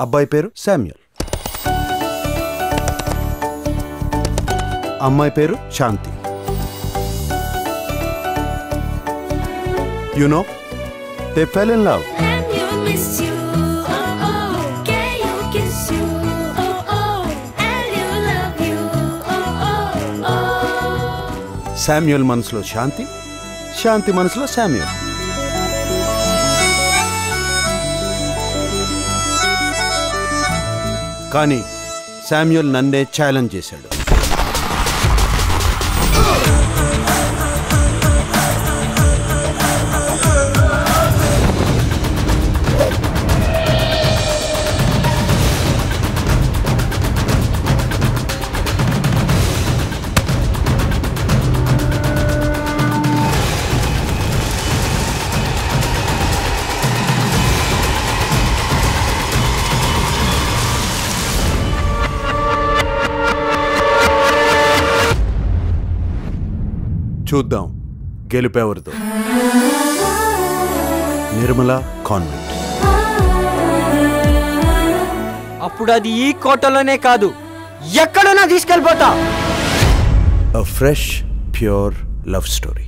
అబ్బాయి పేరు శామ్యూల్, అమ్మాయి పేరు శాంతి. You know, they fell in love. Samuel మనసులో శాంతి, శాంతి మనసులో శామ్యూల్. కానీ శామ్యూల్ నన్నే ఛాలెంజ్ చేశాడు. చూద్దాం గెలుపెవరితో. నిర్మల కాన్వెంట్. అప్పుడు అది ఈ కోటలోనే కాదు, ఎక్కడైనా తీసుకెళ్ళిపోతా. A fresh, pure love story.